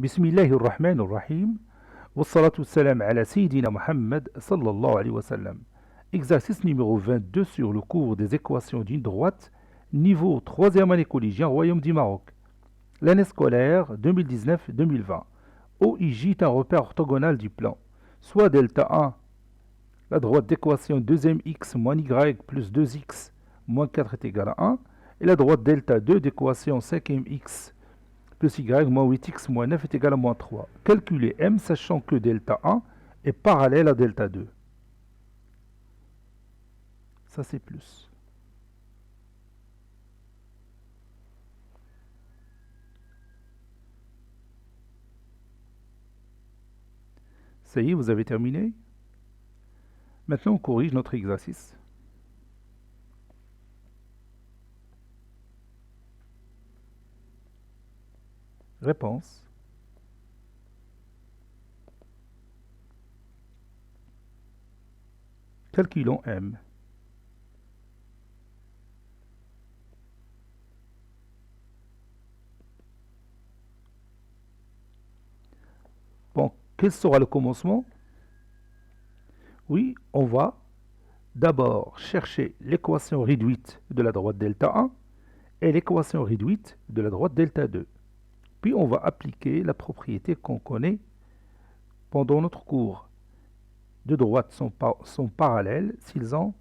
Bismillahirrahmanirrahim. Wassalatu wassalam ala Sayyidina Muhammad sallallahu alayhi wa sallam. Exercice numéro 22 sur le cours des équations d'une droite, niveau 3e année collégien, Royaume du Maroc. L'année scolaire 2019-2020. OIJ est un repère orthogonal du plan. Soit delta 1, la droite d'équation 2m x moins y plus 2x moins 4 est égal à 1, et la droite delta 2 d'équation 5mx plus y moins 8x moins 9 est égal à moins 3. Calculez m sachant que delta 1 est parallèle à delta 2. Ça c'est plus. Ça y est, vous avez terminé. Maintenant, on corrige notre exercice. Réponse. Calculons m. Bon, quel sera le commencement? Oui, on va d'abord chercher l'équation réduite de la droite delta 1 et l'équation réduite de la droite delta 2. Puis on va appliquer la propriété qu'on connaît pendant notre cours. Deux droites sont parallèles s'ils ont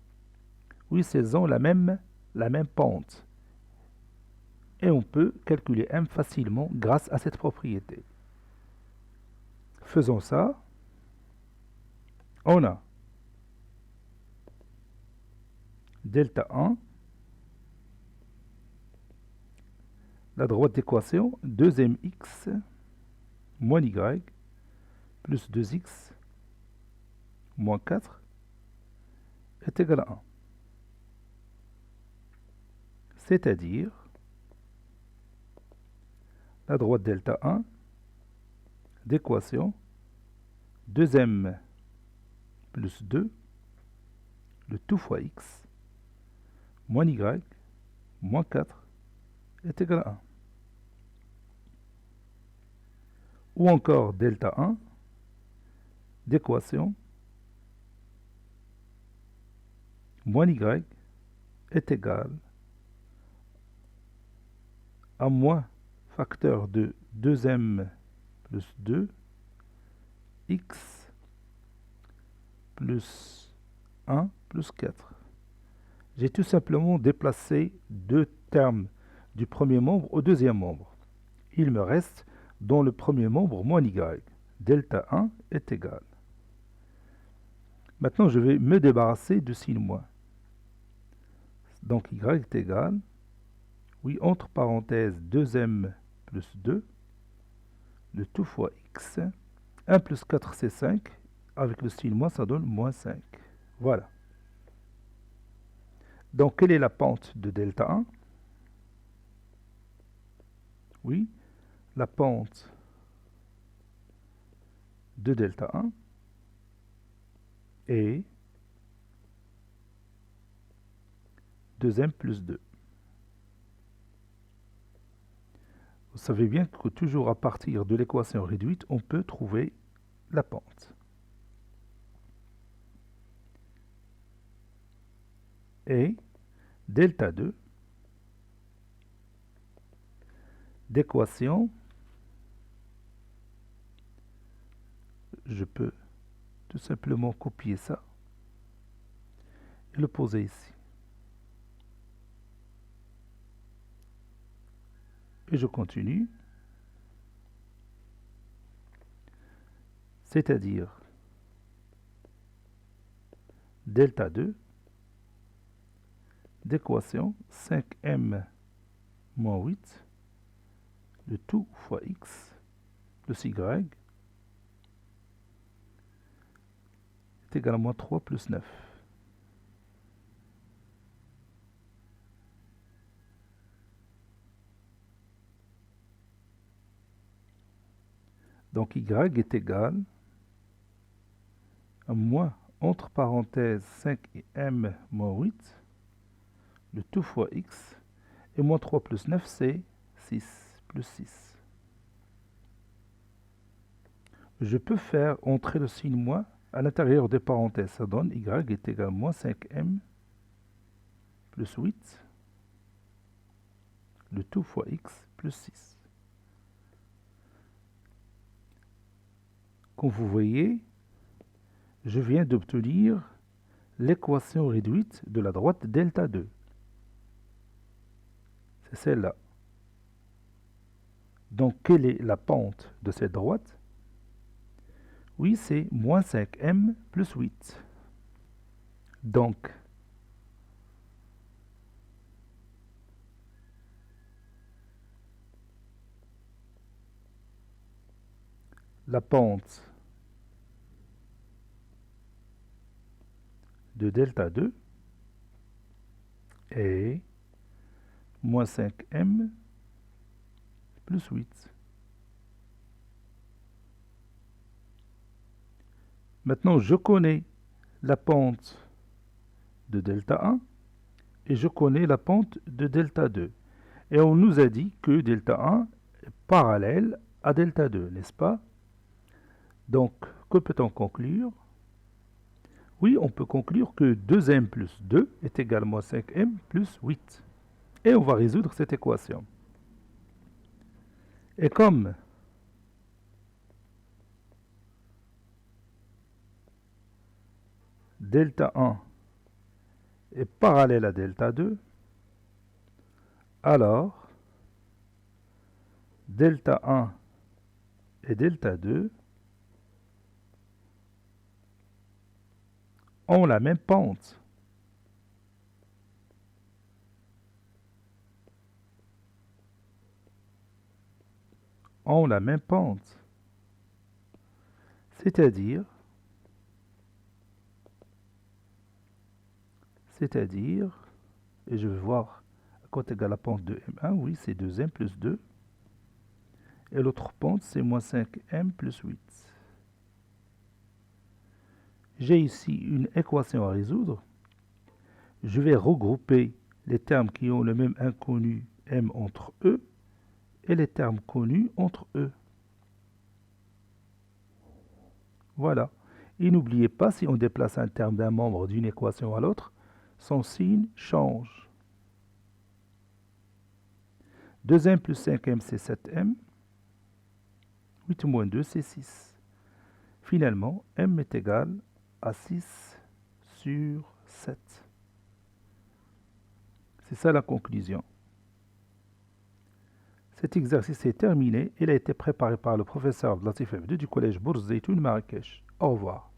la même pente. Et on peut calculer m facilement grâce à cette propriété. Faisons ça. On a delta 1, la droite d'équation 2mx moins y plus 2x moins 4 est égal à 1. C'est-à-dire la droite delta 1 d'équation 2m plus 2, le tout fois x, moins y, moins 4 est égal à 1. Ou encore delta 1 d'équation moins y est égal à moins facteur de 2m plus 2 x plus 1 plus 4. J'ai tout simplement déplacé deux termes du premier membre au deuxième membre. Il me reste dans le premier membre moins y. Delta 1 est égal. Maintenant, je vais me débarrasser de signe moins. Donc y est égal, oui, entre parenthèses 2m plus 2, le tout fois x, 1 plus 4 c'est 5, avec le signe moins ça donne moins 5. Voilà. Donc quelle est la pente de delta 1? Oui, la pente de delta 1 est 2m plus 2. Vous savez bien que toujours à partir de l'équation réduite, on peut trouver la pente. Et delta 2 d'équation, je peux tout simplement copier ça et le poser ici. Et je continue. C'est-à-dire delta 2 d'équation 5m moins 8, le tout fois x plus y est égal à moins 3 plus 9. Donc y est égal à moins, entre parenthèses, 5m moins 8, le tout fois x, et moins 3 plus 9, c'est 6, plus 6. je peux faire entrer le signe moins à l'intérieur des parenthèses. Ça donne y est égal à moins 5m plus 8, le tout fois x plus 6. Comme vous voyez, je viens d'obtenir l'équation réduite de la droite delta 2. C'est celle-là. Donc, quelle est la pente de cette droite? Oui, c'est moins 5m plus 8. Donc, la pente de delta 2 est moins 5m plus 8. Maintenant, je connais la pente de delta 1 et je connais la pente de delta 2. Et on nous a dit que delta 1 est parallèle à delta 2, n'est-ce pas? Donc, que peut-on conclure? Oui, on peut conclure que 2m plus 2 est également 5m plus 8. Et on va résoudre cette équation. Et comme delta 1 est parallèle à delta 2, alors delta 1 et delta 2 ont la même pente. Ont la même pente. C'est-à-dire, et je vais voir à quoi est égale la pente de M1, oui, c'est 2m plus 2. Et l'autre pente, c'est moins 5m plus 8. J'ai ici une équation à résoudre. Je vais regrouper les termes qui ont le même inconnu m entre eux et les termes connus entre eux. Voilà. Et n'oubliez pas, si on déplace un terme d'un membre d'une équation à l'autre, son signe change. 2m plus 5m, c'est 7m. 8 moins 2, c'est 6. Finalement, m est égal à 6 sur 7. C'est ça la conclusion. Cet exercice est terminé. Il a été préparé par le professeur Latif Abdou du collège Bourz Zeytoun Marrakech. Au revoir.